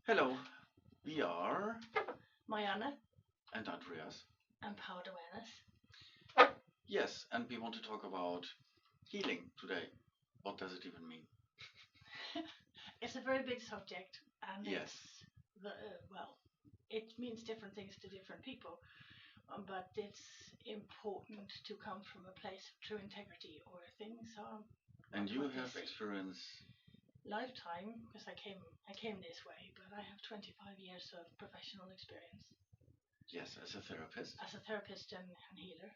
Hello, we are Marianne, and Andreas. empowered awareness. Yes, and we want to talk about healing today. What does it even mean? It's a very big subject, and Yes. well, it means different things to different people, but it's important to come from a place of true integrity, or things are And you what they have say. experience, Lifetime, because I came this way, but I have 25 years of professional experience yes, as a therapist. as a therapist and healer.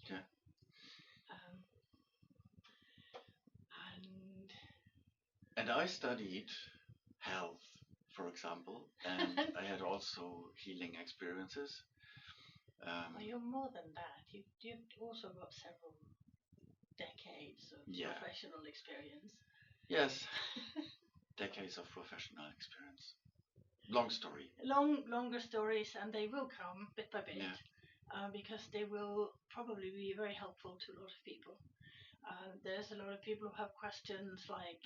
Yeah. Um, and And I studied health, for example, and I had also healing experiences. well, you're more than that. You've also got several decades of Yeah. professional experience. Yes, decades of professional experience. Long story. Longer stories, and they will come bit by bit, Yeah. because they will probably be very helpful to a lot of people. There's a lot of people who have questions like,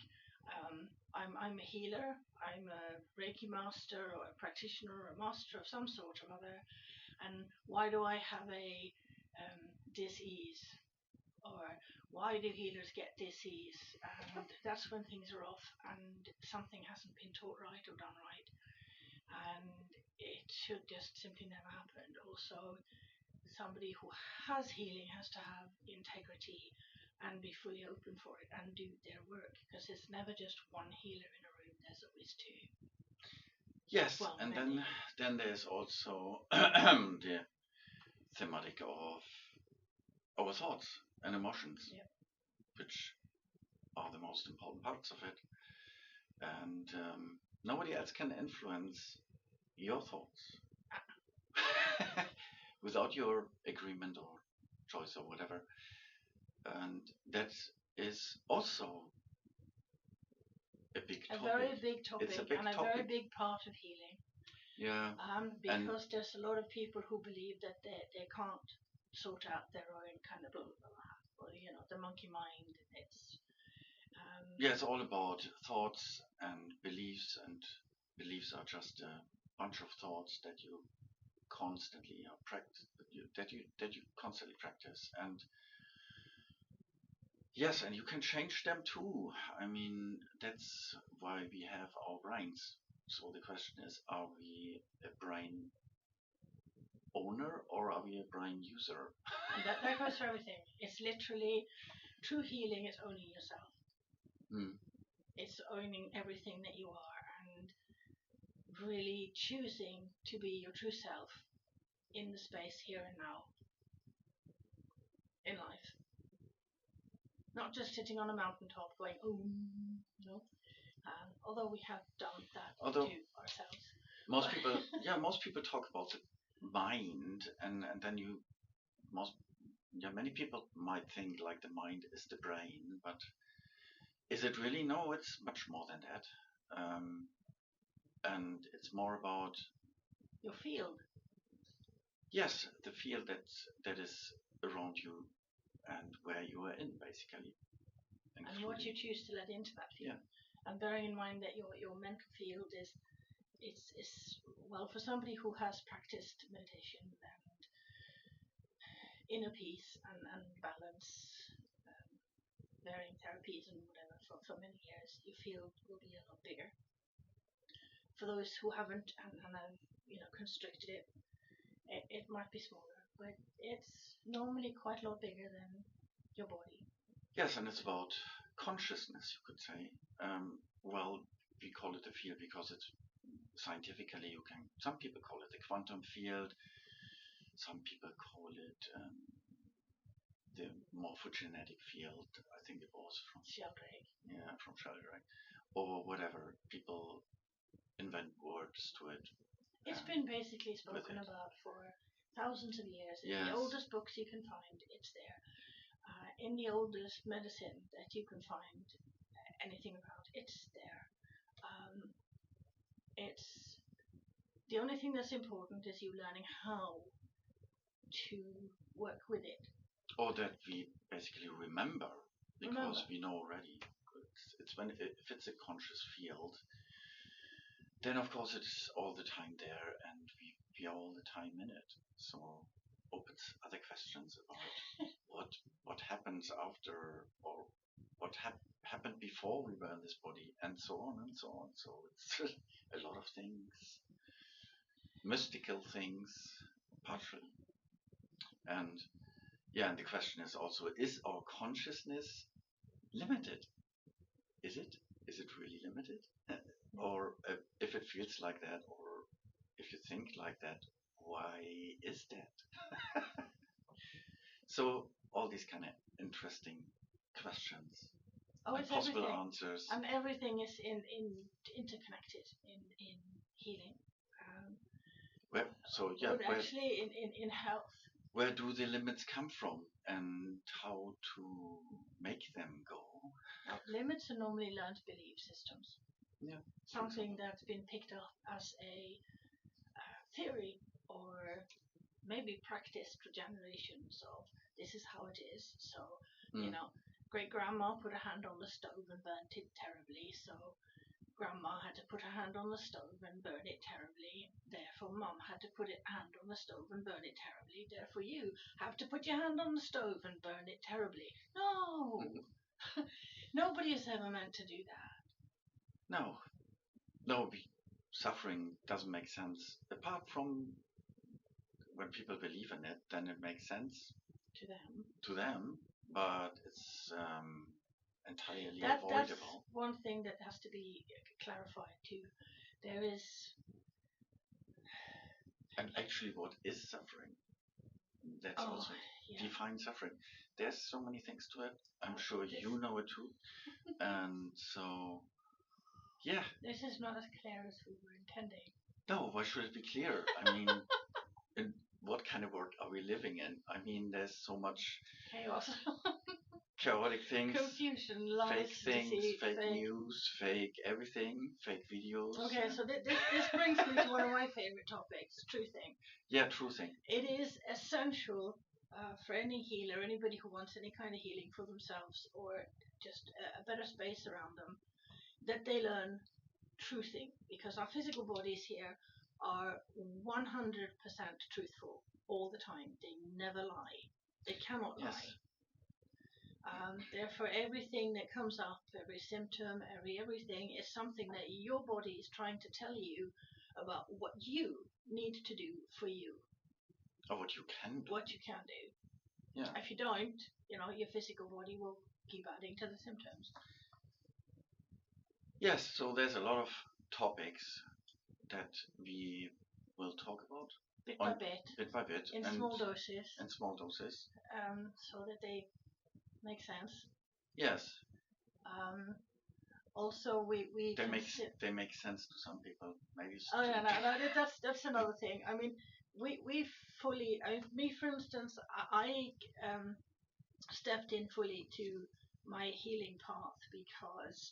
I'm a healer, I'm a Reiki master or a practitioner or a master of some sort or other, and why do I have a disease? Or why do healers get disease? And that's when things are off and something hasn't been taught right or done right. And it should just simply never happen. Also, somebody who has healing has to have integrity and be fully open for it and do their work, because it's never just one healer in a room, there's always two. Yes, Well, and many. then there's also the thematic of our thoughts and emotions, Yep. which are the most important parts of it. And nobody else can influence your thoughts without your agreement or choice or whatever. And that is also a big A topic. very big topic It's a big and a topic. very big part of healing. Yeah. Because there's a lot of people who believe that they can't sort out their own kind of blah, blah, blah, or, the monkey mind. Yeah, it's all about thoughts and beliefs are just a bunch of thoughts that you constantly practice, that you constantly practice. And yes, and you can change them too. I mean, that's why we have our brains. So the question is, are we a brain owner or are we a brain user? And that goes for everything. It's literally, true healing is owning yourself. It's owning everything that you are and really choosing to be your true self in the space here and now in life. Not just sitting on a mountaintop going, oh, no. Although we have done that to ourselves. Most people talk about the mind, and then many people might think like the mind is the brain, but is it really? No, it's much more than that. And it's more about your field. Yes, the field that is around you and where you are in, basically. And what you choose to let into that field. Yeah. And bearing in mind that your mental field is well, for somebody who has practiced meditation and inner peace and balance, varying therapies and whatever for many years, your field will be a lot bigger. For those who haven't and have constricted it, it might be smaller, but it's normally quite a lot bigger than your body. Yes, and it's about consciousness, you could say. Well, we call it a field because it's scientifically, some people call it the quantum field, some people call it the morphogenetic field. I think it was from Sheldrake. Yeah, from Sheldrake, or whatever. People invent words to it. It's been basically spoken about for thousands of years. In the oldest books you can find, it's there. In the oldest medicine that you can find anything about, it's there. It's the only thing that's important is you learning how to work with it. Or that we basically remember, because we know already. If it's a conscious field, then of course it's all the time there, and we are all the time in it. So opens other questions about what happens after, or what happened before we were in this body, and so on and so on. So it's a lot of things, mystical things, partially. And yeah, and the question is also, is our consciousness limited? Is it? Is it really limited? Or if it feels like that, or if you think like that, why is that? So all these kind of interesting questions and possible answers. And everything is interconnected in healing. Actually in health. Where do the limits come from, and how to make them go? Now, limits are normally learned belief systems. Yeah. Something that's been picked up as a theory, or maybe practiced for generations of this is how it is. So, great grandma put a hand on the stove and burnt it terribly. So grandma had to put her hand on the stove and burn it terribly. Therefore, mum had to put a hand on the stove and burn it terribly. Therefore, you have to put your hand on the stove and burn it terribly. No! Nobody is ever meant to do that. No. Suffering doesn't make sense. Apart from when people believe in it, then it makes sense to them, but it's entirely avoidable. That's one thing that has to be clarified too. There is... And actually, what is suffering? That's also define suffering. There's so many things to it. I'm sure you know it too. And so, yeah. This is not as clear as we were intending. No, why should it be clear? I mean, in what kind of world are we living in? I mean, there's so much chaos. Chaotic things, confusion, lies, fake things, deceit, fake news, fake everything, fake videos. Okay, so this brings me to one of my favorite topics, truthing. Yeah, truthing. It is essential for any healer, anybody who wants any kind of healing for themselves or just a better space around them, that they learn truthing, because our physical bodies here are 100% truthful all the time. They never lie. They cannot lie. Therefore, everything that comes up, every symptom, everything is something that your body is trying to tell you about what you need to do for you. Or what you can do. What you can do. Yeah. If you don't, your physical body will keep adding to the symptoms. Yes, so there's a lot of topics that we will talk about. Bit by bit. Bit by bit. In small doses. In small doses. So that they make sense. Yes. Also, they make sense to some people. Maybe. Oh yeah, no, that's another thing. I mean, we fully. Me, for instance, I stepped in fully to my healing path because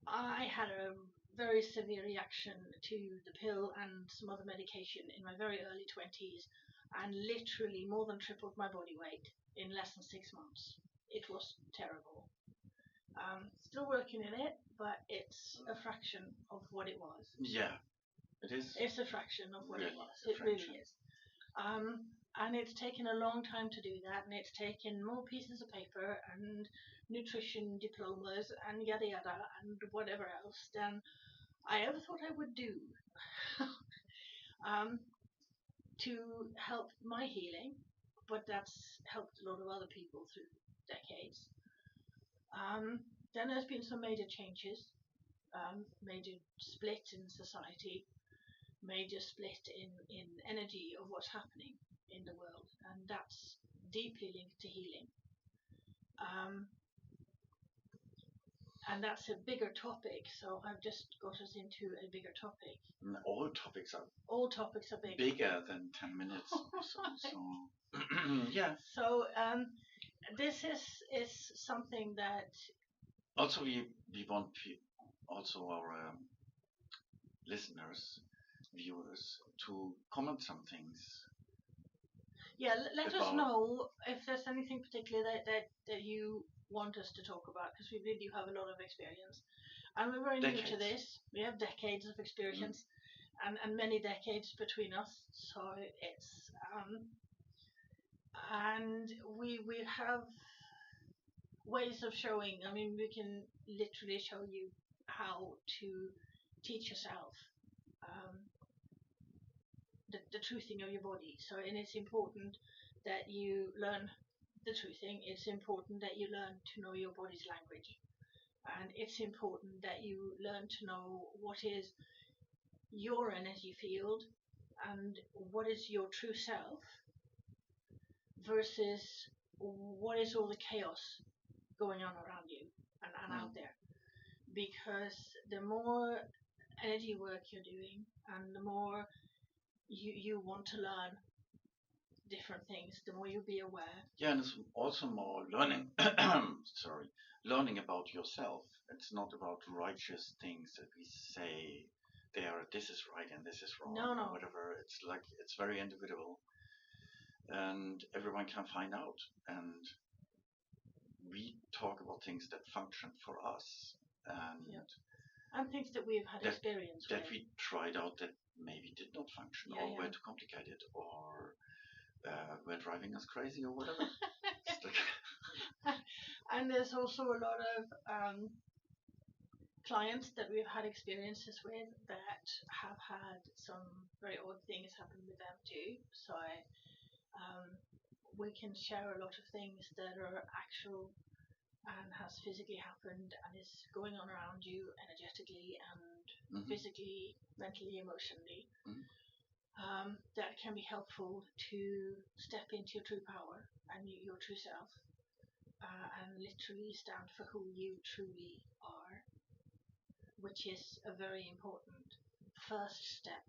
I had a very severe reaction to the pill and some other medication in my very early 20s, and literally more than tripled my body weight in less than 6 months. It was terrible. Still working in it, but it's a fraction of what it was. Yeah, it is. It's a fraction of what it was. It really is. And it's taken a long time to do that, and it's taken more pieces of paper and nutrition diplomas and yada yada and whatever else than I ever thought I would do to help my healing, but that's helped a lot of other people through decades. Then there's been some major changes, major split in society, major split in energy of what's happening in the world, and that's deeply linked to healing. And that's a bigger topic, so I've just got us into a bigger topic. All topics are bigger than 10 minutes. so yeah. So this is something that also we want also our listeners, viewers, to comment some things. Yeah, let us know if there's anything particular that you want us to talk about, because we really do have a lot of experience. And we're very new to Decades. this. We have decades of experience, and many decades between us. So it's and we have ways of showing. I mean, we can literally show you how to teach yourself the truthing of your body. So, and it's important that you learn the truthing. It's important that you learn to know your body's language, and it's important that you learn to know what is your energy field and what is your true self versus what is all the chaos going on around you and out there. Because the more energy work you're doing and the more you want to learn different things, the more you'll be aware. Yeah, and it's also more learning. Sorry, learning about yourself. It's not about righteous things that we say. This is right and this is wrong, No. or whatever. It's like it's very individual, and everyone can find out. And we talk about things that function for us, and and things that we've had experience that with. we tried out that maybe did not function, or were too complicated, or were driving us crazy, or whatever. And there's also a lot of clients that we've had experiences with that have had some very odd things happen with them too. So we can share a lot of things that are actual and has physically happened and is going on around you energetically and physically, mentally, emotionally. That can be helpful to step into your true power and your true self, and literally stand for who you truly are, which is a very important first step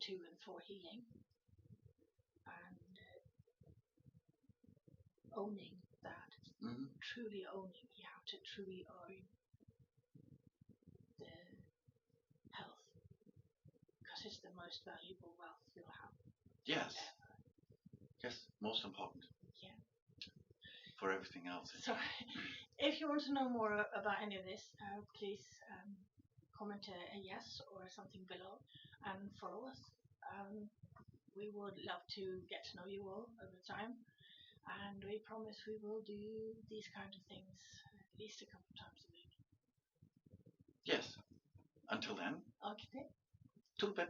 to and for healing, and owning that. Truly owning. You have to truly own the health, because it's the most valuable wealth you'll have. Yes. Yes, most important. Yeah. For everything else. So, if you want to know more about any of this, please comment a yes or something below and follow us. We would love to get to know you all over time, and we promise we will do these kind of things at least a couple of times a week. Yes. Until then. Okay. Tulpe.